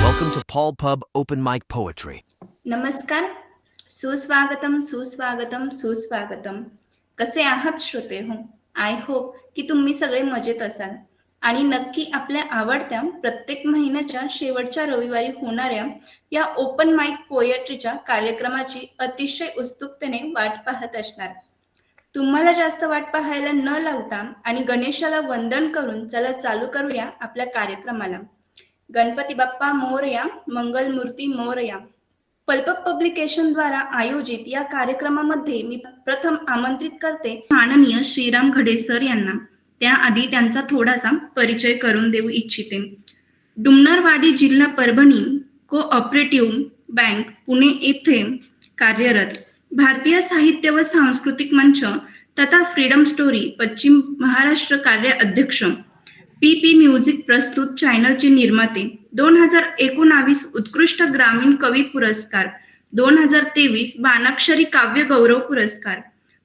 Welcome to Paul Pub Open Mic Poetry. नमस्कार, सुस्वागतम सुस्वागतम सुस्वागतम. कसे आहात श्रोते हो? आय होप की तुम्ही सगळे मजेत असाल आणि नक्की आपल्या आवडत्या प्रत्येक महिन्याच्या शेवटच्या रविवारी होणाऱ्या या ओपन माइक पोएट्रीच्या कार्यक्रमाची अतिशय उत्सुकतेने वाट पाहत असणार. तुम्हाला जास्त वाट पाहायला न लावता आणि गणेशाला वंदन करून चला चालू करूया आपल्या कार्यक्रमाला. गणपती बाप्पा मोरया, मंगलमूर्ती मोरया. पल्प पब्लिकेशन द्वारा आयोजित या कार्यक्रमामध्ये मी प्रथम आमंत्रित करते माननीय श्रीराम घडे सर यांना. त्याआधी त्यांचा थोडासा परिचय करून देऊ इच्छिते. डुमनारवाडी जिल्हा परभणी कोऑपरेटिव्ह बँक पुणे येथे कार्यरत, भारतीय साहित्य व सांस्कृतिक मंच तथा फ्रीडम स्टोरी पश्चिम महाराष्ट्र कार्य अध्यक्ष, PP म्युझिक प्रस्तुत चॅनलचे निर्माते, 2019 उत्कृष्ट ग्रामीण कवी पुरस्कार, 2023 बाणाक्षरी काव्य गौरव पुरस्कार,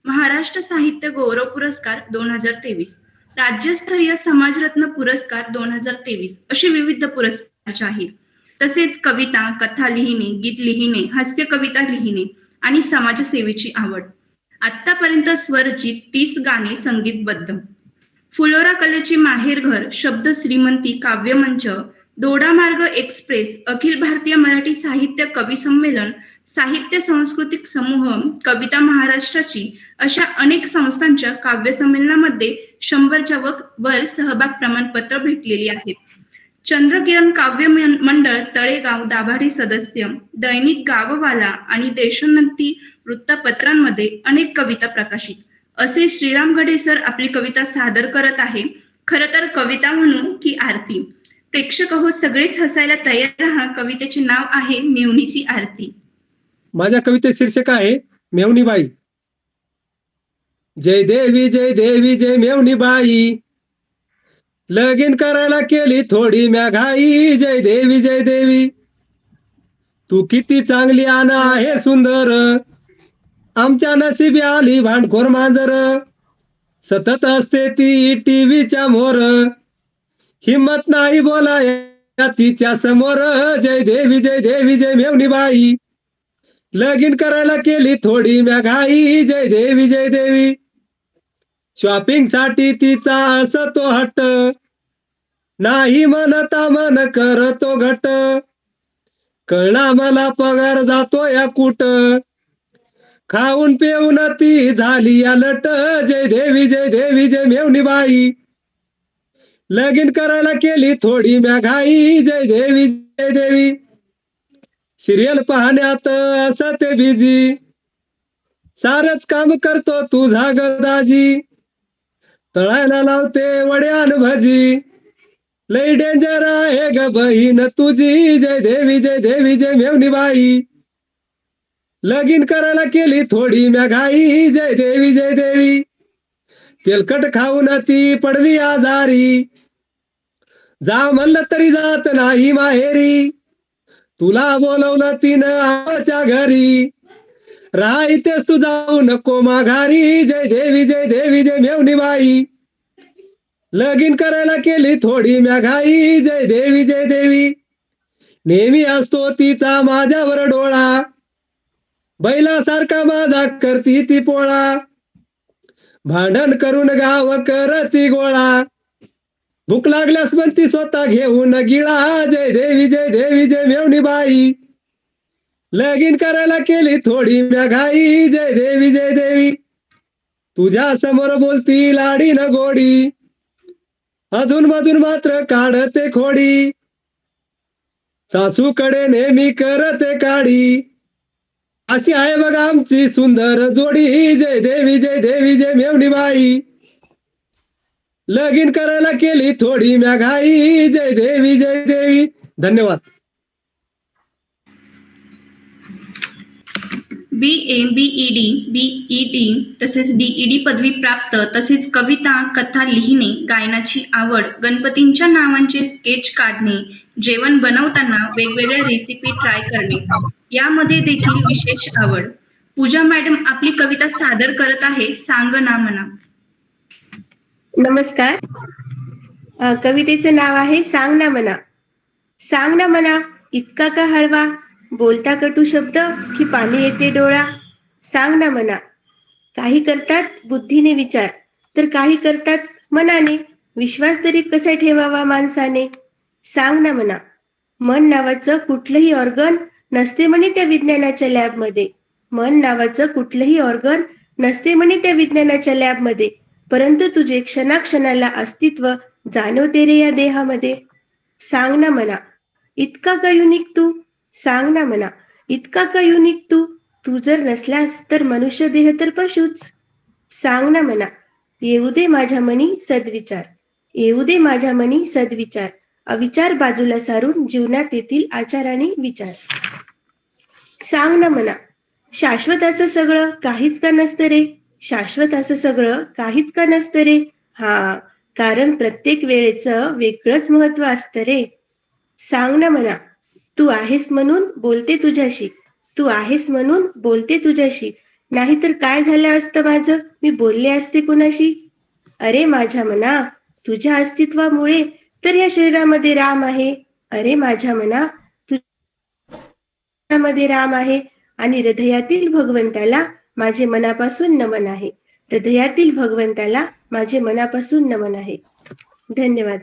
महाराष्ट्र साहित्य गौरव पुरस्कार 2023, राज्यस्तरीय समाजरत्न पुरस्कार 2023 असे विविध पुरस्कार जाहीर. तसेच कविता, कथा लिहिणे, गीत लिहिणे, हास्य कविता लिहिणे आणि समाजसेवेची आवड. आतापर्यंत स्वरचित 30 गाणे संगीतबद्ध. फुलोरा कलेचे माहेरघर, शब्द श्रीमंती काव्यमंच, दोडामार्ग एक्सप्रेस, अखिल भारतीय मराठी साहित्य कवी संमेलन, साहित्य सांस्कृतिक समूह, कविता महाराष्ट्राची अशा अनेक संस्थांच्या काव्य संमेलनामध्ये 100च्या वर सहभाग प्रमाणपत्र भेटलेली आहेत. चंद्रकिरण काव्य मंडळ तळेगाव दाभाडे सदस्य, दैनिक गाववाला आणि देशोन्नती वृत्तपत्रांमध्ये अनेक कविता प्रकाशित. असे श्रीराम घडे सर आपली कविता सादर करत आहे. खर तर कविता म्हणू की आरती? प्रेक्षक हो, सगळेच हसायला तयार राहा. कवितेचे नाव आहे मेवणीची आरती. माझ्या कविते शीर्षक आहे मेवणीबाई. जय देवी जय देवी जय मेवणीबाई, लगीन करायला केली थोडी म्याघाई. जय देवी जय देवी, तू किती चांगली आणि आहे सुंदर, आमच्या नशिबी आली भांडखोर मांजर. सतत असते ती टीव्हीच्या मोर, हिम्मत नाही बोलाया तिच्या समोर. जय देवी जय देवी जय मेवणीबाई, लगीन करायला केली थोडी म्याघाई. जय देवी जय देवी, शॉपिंग साठी तिचा असतो हट्ट, नाही म्हणता मन करतो घट. कळला मला पगार जातो या कुट, खाऊन पिऊन ती झाली अलट. जय देवी जय देवी जय मेवणीबाई, लगीन करायला केली थोडी म्याघाई. जय देवी जय देवी, सिरियल पाहण्यात असते बिझी, सारच काम करतो तुझा गदाजी. तळायला लावते वड्यान भजी, लई डेंजर आहे ग बहीण तुझी. जय देवी जय देवी जय मेवणीबाई, लगीन करायला केली थोडी म्याघाई. जय देवी जय देवी, तेलकट खाऊन ती पडली आजारी, जा म्हणलं तरी जात नाही माहेरी. तुला बोलवलं तिनं आमच्या घरी, राहतेस तू जाऊ नको माघारी. जय देवी जय देवी जय मेवणीबाई, लगीन करायला केली थोडी म्याघाई. जय देवी जय देवी, नेहमी असतो तिचा माझ्यावर डोळा, बैलासारखा माझा करती ती पोळा. भांडण करून गाव करती गोळा, भूक लागल्यास म्हणती स्वतः घेऊन गिळा. जय देवी जय देवी जय मेवणीबाई, लगीन करायला केली थोडी म्याघाई. जय देवी जय देवी, तुझ्या समोर बोलती लाडी न गोडी, अधून मधून मात्र काढते खोडी. सासूकडे नेहमी करते काडी, अशी आहे बघा आमची सुंदर जोडी. जय देवी जय देवी जय मेवणीबाई, लगीन करायला केली थोडी म्याघाई. जय देवी जय देवी. धन्यवाद. BA, BEd, BEd तसेच DEd पदवी प्राप्त, तसेच कविता, कथा लिहिणे, गायनाची आवड, गणपतींच्या नावांचे स्केच काढणे, जेवण बनवताना वेगवेगळ्या रेसिपी ट्राय करणे, यामध्ये देखील विशेष आवड. पूजा मॅडम आपली कविता सादर करत आहे. सांग ना म्हणा. नमस्कार. कवितेचं नाव आहे सांग ना मना. सांग ना मना इतका का हळवा, बोलता कटू शब्द की पाणी येते डोळा. सांग ना मना. काही करतात बुद्धीने विचार, तर काही करतात मनाने. विश्वास तरी कसा ठेवावा माणसाने. सांग ना मना. मन नावाचं कुठलंही ऑर्गन नसते म्हणे त्या विज्ञानाच्या लॅबमध्ये. मन नावाचं कुठलंही ऑर्गन नसते म्हणे त्या विज्ञानाच्या लॅबमध्ये. परंतु तुझे क्षणाक्षणाला अस्तित्व जाणवते रे या देहामध्ये. सांग ना मना इतका का युनिक तू. सांग ना मना इतका का युनिक तू. तू जर नसलास तर मनुष्य देह तर पशुच. सांग ना मना. येऊ दे माझ्या मनी सद्विचार. येऊ दे माझ्या मनी सद्विचार. अविचार बाजूला सारून जीवनात येतील आचार आणि विचार. सांग ना मना. शाश्वताचं सगळं काहीच का नसतं रे. शाश्वताचं सगळं काहीच का नसतं रे. हा, कारण प्रत्येक वेळेचं वेगळंच महत्व असतं रे. सांग ना मना. तू आहेस म्हणून बोलते तुझ्याशी. तू आहेस म्हणून बोलते तुझ्याशी. नाहीतर काय झालं असतं माझं, मी बोलले असते कुणाशी. अरे माझ्या मना, तुझ्या अस्तित्वामुळे तर या शरीरामध्ये राम आहे. अरे माझ्या मना, तुझ्यामध्ये राम आहे. आणि हृदयातील भगवंताला माझे मनापासून नमन आहे. हृदयातील भगवंताला माझे मनापासून नमन आहे. धन्यवाद.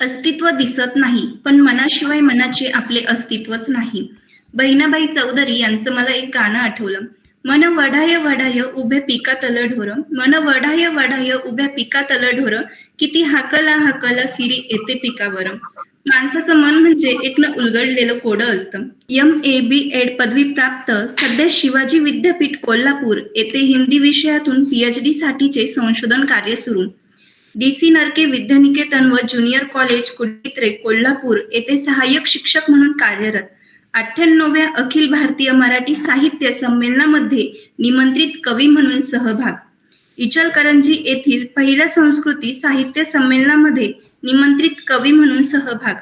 अस्तित्व दिसत नाही, पण मनाशिवाय मनाचे आपले अस्तित्वच नाही. बहिणाबाई चौधरी यांचं मला एक गाणं आठवलं. मन वढाय वढाय उभे पिकातल ढोर, मन वढाय वढाय उभ्या पिकातल ढोर, किती हाकला हाकला फिरी येते पिकावर. माणसाचं मन म्हणजे एक न उलगडलेलं कोडं असतं. MA-B.Ed पदवी प्राप्त, सध्या शिवाजी विद्यापीठ कोल्हापूर येथे हिंदी विषयातून PhD साठीचे संशोधन कार्य सुरू. DC नरके विद्यानिकेतन व ज्युनियर कॉलेज कुडचित्रे कोल्हापूर येथे सहाय्यक शिक्षक म्हणून कार्यरत. 98व्या अखिल भारतीय मराठी साहित्य संमेलनामध्ये निमंत्रित कवी म्हणून सहभाग. इचलकरंजी येथील पहिल्या संस्कृती साहित्य संमेलनामध्ये निमंत्रित कवी म्हणून सहभाग.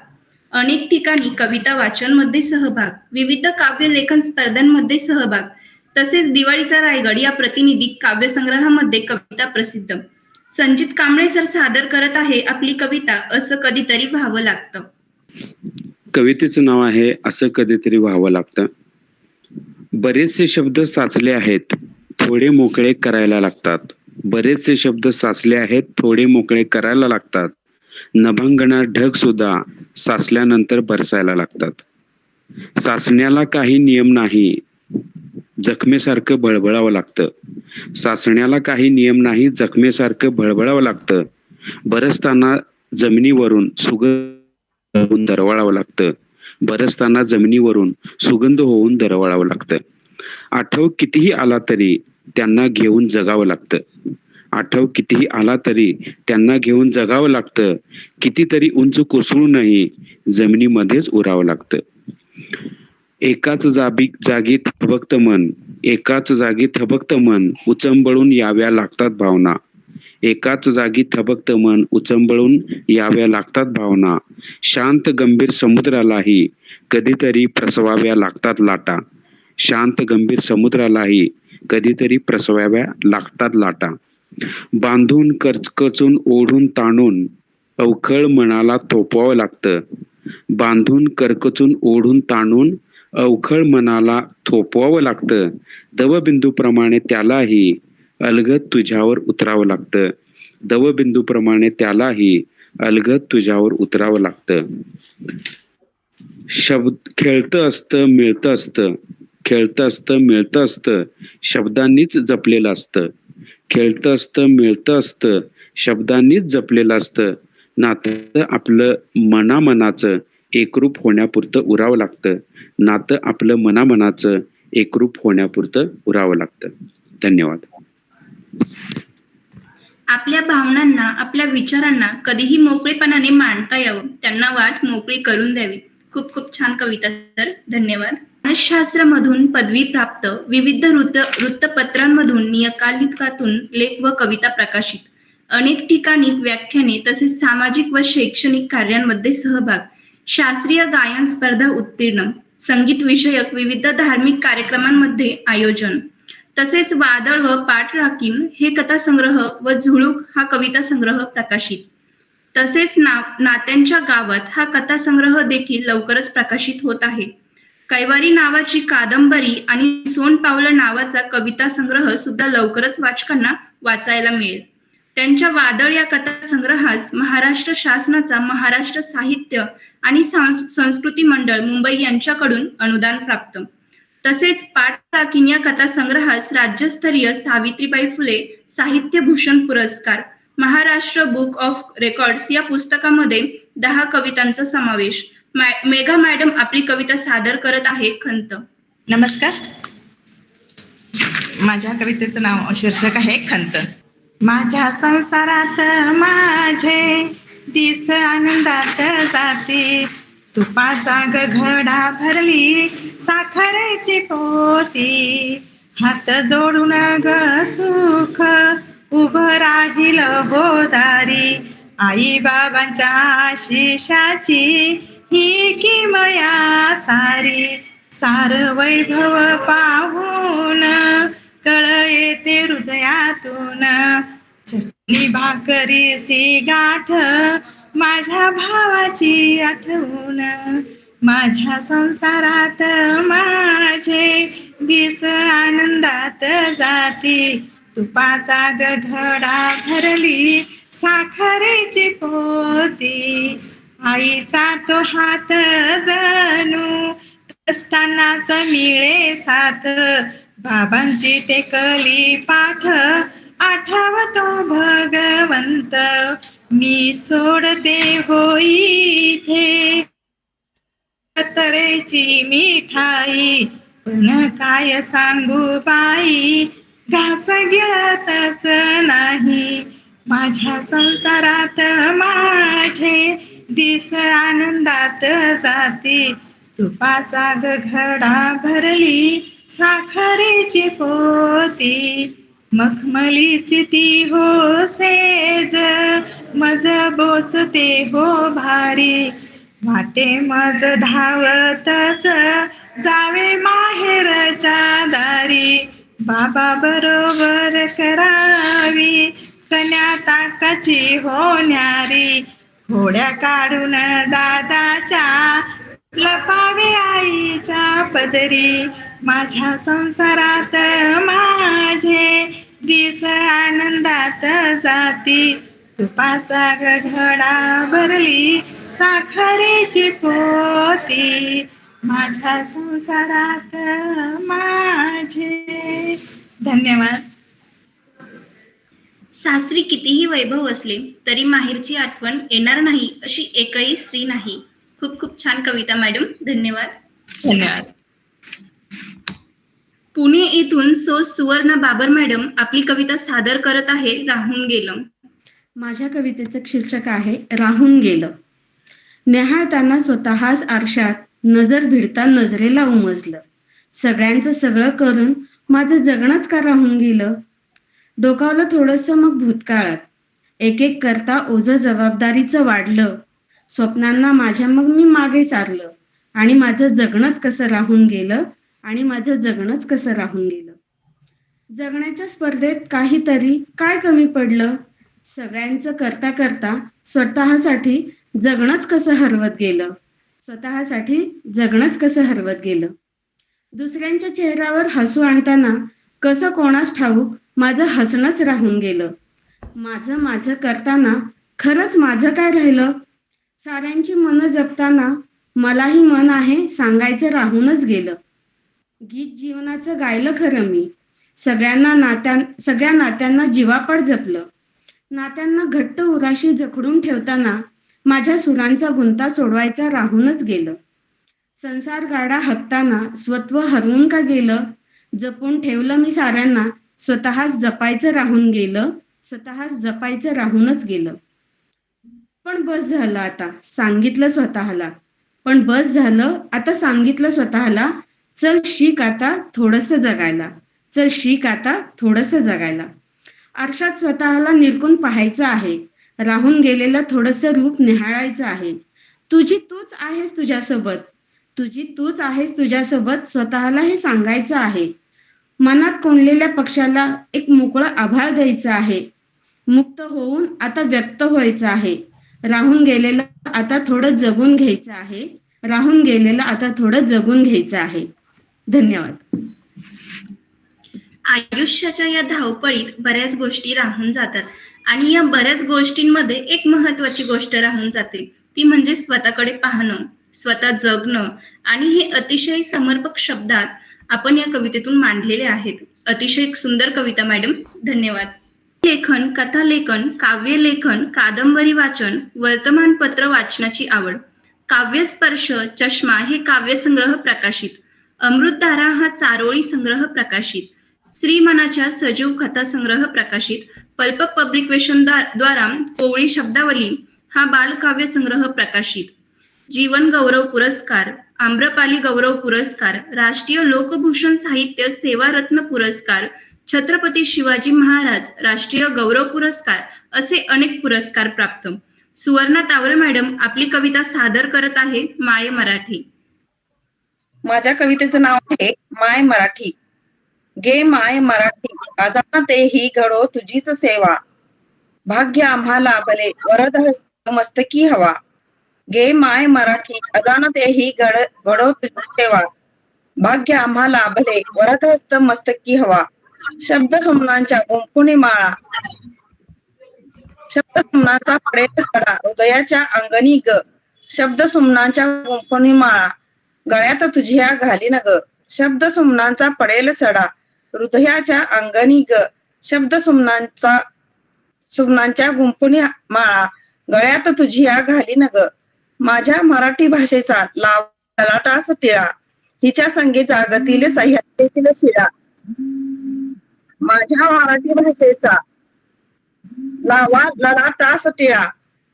अनेक ठिकाणी कविता वाचनमध्ये सहभाग, विविध काव्य लेखन स्पर्धांमध्ये सहभाग, तसेच दिवाळीचा रायगड या प्रतिनिधी काव्यसंग्रहामध्ये कविता प्रसिद्ध. संजित कांबळे सर सादर करत आहे आपली कविता असं कधीतरी व्हावं लागतं. कवितेचं नाव आहे असं कधीतरी व्हावं लागतं. बरेचसे शब्द साचले आहेत, थोडे मोकळे करायला लागतात. बरेचसे शब्द साचले आहेत, थोडे मोकळे करायला लागतात. नभंगना ढग सुद्धा साचल्यानंतर बरसायला लागतात. साचण्याला काही नियम नाही, जखमेसारखं बळबळावं लागतं. साचण्याला काही नियम नाही, जखमेसारखं बळबळावं लागतं. बरसताना जमिनीवरून सुगंध होऊन दरवळावं लागतं. बरसताना जमिनीवरून सुगंध होऊन दरवळावं लागतं. आठव कितीही आला तरी त्यांना घेऊन जगावं लागतं. आठव कितीही आला तरी त्यांना घेऊन जगावं लागतं. कितीतरी उंच कोसळूनही जमिनीमध्येच उरावं लागतं. एकाच जागी थबकत मन, एकाच जागी थबकत मन, उचंबळून याव्या लागतात भावना. एकाच जागी थबकत मन, उचंबळून याव्या लागतात भावना. शांत गंभीर समुद्रालाही कधीतरी प्रसवाव्या लागतात लाटा. शांत गंभीर समुद्रालाही कधीतरी प्रसवाव्या लागतात लाटा. बांधून करकचून ओढून ताणून अवखळ मनाला थोपवावं लागतं. बांधून करकचून ओढून ताणून अवखळ मनाला थोपवावं लागतं. दवबिंदूप्रमाणे त्यालाही अलगद तुझ्यावर उतरावं लागतं. दवबिंदूप्रमाणे त्यालाही अलगद तुझ्यावर उतरावं लागतं. शब्द खेळतं असतं मिळतं असतं, खेळतं असतं मिळतं असतं, शब्दांनीच जपलेलं असतं. खेळतं असतं मिळतं असतं, शब्दांनीच जपलेलं असतं. नातं आपलं मनामनाचं एकरूप होण्यापुरतं उरावं लागतं. नातं आपलं मनामनाचं एकरूप होण्यापुरतं उरावं लागतं. धन्यवाद. आपल्या भावनांना, आपल्या विचारांना कधीही मोकळेपणाने मांडता यावं, त्यांना वाट मोकळी करून द्यावी. खूप खूप छान कविता सर, धन्यवाद. मानसशास्त्रामधून पदवी प्राप्त, विविध वृत्तपत्रांमधून नियतकालिकातून लेख व कविता प्रकाशित, अनेक ठिकाणी व्याख्याने तसेच सामाजिक व शैक्षणिक कार्यांमध्ये सहभाग, शास्त्रीय गायन स्पर्धा उत्तीर्ण, संगीत विषयक विविध धार्मिक कार्यक्रमांमध्ये आयोजन, तसेच वादळ व पाठराखीण हे कथासंग्रह व झुळूक हा कविता संग्रह प्रकाशित. तसेच नात्यांच्या गावात हा कथासंग्रह देखील लवकरच प्रकाशित होत आहे. कैवारी नावाची कादंबरी आणि सोनपावलं नावाचा कविता संग्रह सुद्धा लवकरच वाचकांना वाचायला मिळेल. त्यांच्या वादळ या कथासंग्रहास महाराष्ट्र शासनाचा महाराष्ट्र साहित्य आणि संस्कृती मंडळ मुंबई यांच्याकडून अनुदान प्राप्त. तसेच पाठराखीण या कथासंग्रहास राज्यस्तरीय सावित्रीबाई फुले साहित्य भूषण पुरस्कार, महाराष्ट्र बुक ऑफ रेकॉर्ड्स या पुस्तकामध्ये 10 कवितांचा समावेश. मेघा मॅडम आपली कविता सादर करत आहे. खंत. नमस्कार. माझ्या कवितेचं नाव शीर्षक आहे खंत. माझ्या संसारात माझे दिस आनंदात जाते, तुपाचा घडा भरली साखरेची पोती, हात जोडून ग सुख उभं राहील हो दारी, आई बाबांच्या आशिषाची ही किमया सारी, सार वैभव पाहून कळ येते हृदयातून, चटणी भाकरीची गाठ माझ्या भावाची आठवून, माझ्या संसारात माझे दिस आनंदात जाती, तुपाचा घडा भरली साखरेची पोती, आईचा तो हात जणू कष्टांनाच मिळे साथ, बाबांची टेकली पाठ आठवतो भगवंत, मी सोडते होई इथे तरेची मिठाई, पण काय सांगू बाई घास गिळतच नाही, माझ्या संसारात माझे दिस आनंदात जाती, तुपाचा घडा भरली साखरेची पोती, मखमलीची ती हो सेज मज बोचते हो भारी, वाटे मज धावतच जावे माहेरच्या दारी, बाबा बरोबर करावी कन्या ताकाची हो न्यारी, घोड्या काढून दादाच्या लपावे आईच्या पदरी, माझ्या संसारात माझे दिस आनंदात जाती, तुपाचा घडा भरली साखरेची पोती, माझ्या संसारात माझे. धन्यवाद. सासरी कितीही वैभव असले तरी माहेरची आठवण येणार नाही अशी एकही स्त्री नाही. खूप खूप छान कविता मॅडम. धन्यवाद. धन्यवाद. पुणे येथून सुवर्ण बाबर मॅडम आपली कविता सादर करत आहे. राहून गेलं. माझ्या कवितेचं शीर्षक आहे राहून गेलं. न्याहाळताना स्वतःच आरशात नजर भिडता नजरेला उमजलं, सगळ्यांचं सगळं करून माझं जगणंच का राहून गेलं. डोकावलं थोडंसं मग भूतकाळात, एक एक करता ओझं जबाबदारीचं वाढलं, स्वप्नांना माझ्या मग मी मागे चाललं, आणि माझं जगणंच कसं राहून गेलं, आणि माझं जगणंच कसं राहून गेलं. जगण्याच्या स्पर्धेत काहीतरी काय कमी पडलं, सगळ्यांचं करता करता स्वतःसाठी जगणंच कसं हरवत गेलं, स्वतःसाठी जगणंच कसं हरवत गेलं. दुसऱ्यांच्या चेहऱ्यावर हसू आणताना कसं कोणास ठाऊक माझं हसणंच राहून गेलं. माझं माझं करताना खरंच माझं काय राहिलं. साऱ्यांची मनं जपताना मलाही मन आहे सांगायचं राहूनच गेलं. गीत जीवनाचं गायलं खरं मी, सगळ्या नात्यांना जीवापड जपलं. नात्यांना घट्ट उराशी जखडून ठेवताना माझ्या सुरांचा गुंता सोडवायचा राहूनच गेलं. संसार गाडा हकताना स्वत्व हरवून का गेलं. जपून ठेवलं मी साऱ्यांना, स्वतःच जपायचं राहून गेलं, स्वतःच जपायचं राहूनच गेलं. पण बस झालं आता सांगितलं स्वतःला, पण बस झालं आता सांगितलं स्वतःला, चल शिक आता थोडंसं जगायला, चल शिक आता थोडंसं जगायला. आरशात स्वतःला निरखून पाहायचं आहे, राहून गेलेलं थोडंसं रूप निहाळायचं आहे. तुझी तूच आहेस तुझ्यासोबत, तुझी तूच आहेस तुझ्यासोबत, स्वतःला हे सांगायचं आहे. मनात कोंडलेल्या पक्षाला एक मोकळं आभाळ द्यायचं आहे. मुक्त होऊन आता व्यक्त व्हायचं आहे. राहून गेलेलं आता थोडं जगून घ्यायचं आहे. राहून गेलेलं आता थोडं जगून घ्यायचं आहे. धन्यवाद. आयुष्याच्या या धावपळीत बऱ्याच गोष्टी राहून जातात आणि या बऱ्याच गोष्टींमध्ये एक महत्वाची गोष्ट राहून जाते, ती म्हणजे स्वतःकडे पाहणं, स्वतः जगणं. आणि हे अतिशय समर्पक शब्दात आपण या कवितेतून मांडलेले आहेत. अतिशय सुंदर कविता मॅडम, धन्यवाद. लेखन, कथालेखन, काव्यलेखन, कादंबरी वाचन, वर्तमानपत्र वाचनाची आवड, काव्यस्पर्श, चष्मा हे काव्यसंग्रह प्रकाशित, अमृतधारा हा चारोळी संग्रह प्रकाशित, श्रीमनाच्या सजीव कथा संग्रह प्रकाशित, पल्प पब्लिकेशन द्वारा कोवळी शब्दावली हा बालकाव्य संग्रह प्रकाशित, जीवन गौरव पुरस्कार, आम्रपाली गौरव पुरस्कार, राष्ट्रीय लोकभूषण साहित्य सेवा रत्न पुरस्कार, छत्रपती शिवाजी महाराज राष्ट्रीय गौरव पुरस्कार असे अनेक पुरस्कार प्राप्त. सुवर्णा तावरे मॅडम आपली कविता सादर करत आहे माय मराठी. माझ्या कवितेचं नाव आहे माय मराठी. गे माय मराठी, आजाना तेही घडो तुझीच सेवा, भाग्य आम्हाला भले वरद हस्त मस्तकी हवा. गे माय मराठी, अजाना तेही घडो तुझी सेवा, भाग्य आम्हाला भले वरद हस्त मस्तकी हवा. शब्द सुमनांच्या गुंफुनी माळा, शब्द सुमनांचा पडेल सडा हृदयाच्या अंगणी ग. शब्द सुमनांच्या गुंफुनी माळा, गळ्यात तुझ्या घालीन ग. शब्द सुमनांचा पडेल सडा हृदयाच्या अंगणी ग. शब्द सुमनांच्या गुंफुनी माळा, गळ्यात तुझ्या घालीन ग. माझ्या मराठी भाषेचा ललाटास टिळा, हिच्या संगे जागतील सह्याद्रीतील शिळा. माझ्या मराठी भाषेचा लावा ललाटास टिळा,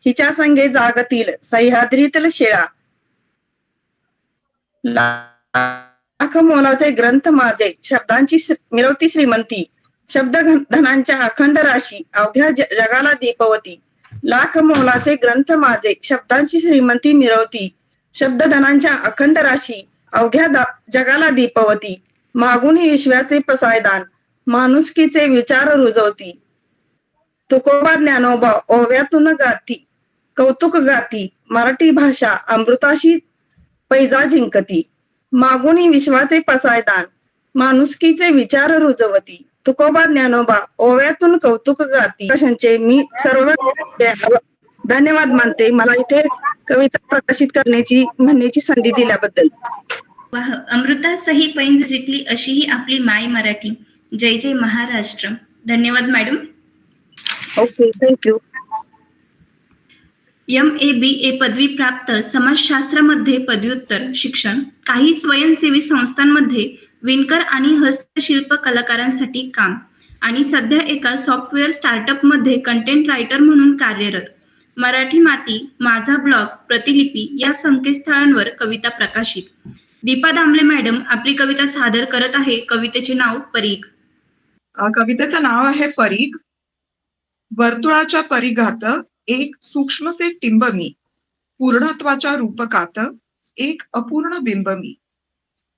हिच्या संगे जागतील सह्याद्रीतील शिळा. लाख मोलाचे ग्रंथ माझे, शब्दांची मिरवती श्रीमंती, शब्द धनांच्या अखंड राशी अवघ्या जगाला दीपवती. लाख मोलाचे ग्रंथ माझे, शब्दांची श्रीमंती मिरवती, शब्द धनांच्या अखंड राशी अवघ्या जगाला दीपवती. मागून विश्वाचे पसायदान, माणुसकीचे विचार रुजवती. तुकोबा ज्ञानोबा ओव्यातून गाती, कौतुक गाती, मराठी भाषा अमृताशी पैजा जिंकती. मागून विश्वाचे पसायदान, माणुसकीचे विचार रुजवती. तुकोबा ज्ञानोबा ओव्यातून कौतुक गाती. कशांचे मी सर्व धन्यवाद मानते मला इथे कविता प्रकाशित म्हणण्याची संधी दिल्याबद्दल. वाह, अमृता सही पैंज जिंकली अशी ही आपली माय मराठी. जय जय महाराष्ट्र. धन्यवाद मॅडम. Okay, thank you. MA-BA पदवी प्राप्त, समाजशास्त्रामध्ये पदव्युत्तर शिक्षण, काही स्वयंसेवी संस्थांमध्ये विणकर आणि हस्तशिल्प कलाकारांसाठी काम, आणि सध्या एका सॉफ्टवेअर स्टार्टअप मध्ये कंटेंट रायटर म्हणून कार्यरत. मराठी माती, माझा ब्लॉग, प्रतिलिपी या संकेतस्थळांवर कविता प्रकाशित. दीपा दामले मॅडम आपली कविता सादर करत आहे. कवितेचे नाव परीघ. कवितेचं नाव आहे परीघ. वर्तुळाच्या परिघात एक सूक्ष्मसे टिंब मी, पूर्णत्वाच्या रूपकात एक अपूर्ण बिंब मी.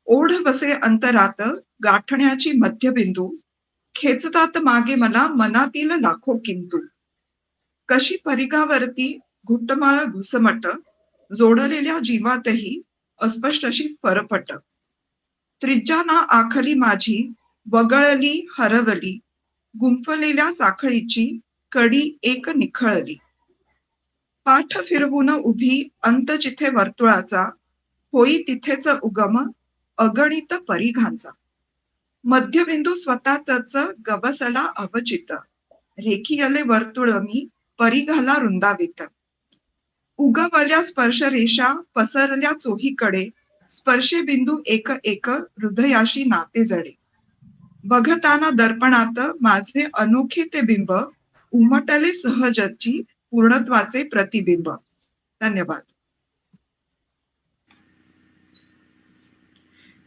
ओढ बसे अंतरात गाठण्याची मध्यबिंदू, खेचतात मागे मला मनातील लाखो किंतु. कशी परिघावरती घुटमाळ घुसमट, जोडलेल्या जीवातही अस्पष्ट अशी फरफट. त्रिज्याना आखली माझी वगळली हरवली, गुंफलेल्या साखळीची कडी एक निखळली. पाठ फिरवून उभी अंत जिथे वर्तुळाचा, होई तिथेच उगम अगणित परिघांचा. मध्यबिंदू स्वतःच गबसला अवचित, रेखीयले वर्तुळ मी परिघाला रुंदावित. उगवल्या स्पर्श रेषा पसरल्या चोहीकडे, स्पर्शे बिंदू एक एक हृदयाशी नाते जडे. बघताना दर्पणात माझे अनोखे ते बिंब, उमटले सहजची पूर्णत्वाचे प्रतिबिंब. धन्यवाद.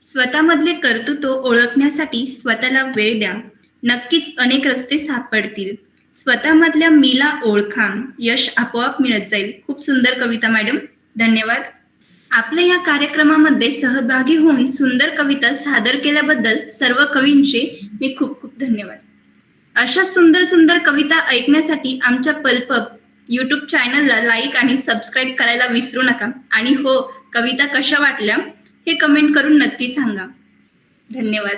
स्वतःमधले कर्तृत्व ओळखण्यासाठी स्वतःला वेळ द्या. नक्कीच अनेक रस्ते सापडतील. स्वतःमधल्या मीला ओळखा, यश आपोआप मिळत जाईल. खूप सुंदर कविता मॅडम, धन्यवाद. आपल्या या कार्यक्रमामध्ये सहभागी होऊन सुंदर कविता सादर केल्याबद्दल सर्व कवींचे मी खूप खूप धन्यवाद. अशा सुंदर सुंदर कविता ऐकण्यासाठी आमच्या पलपब YouTube चॅनलला लाईक आणि सबस्क्राईब करायला विसरू नका. आणि हो, कविता कशा वाटल्या हे कमेंट करून नक्की सांगा. धन्यवाद.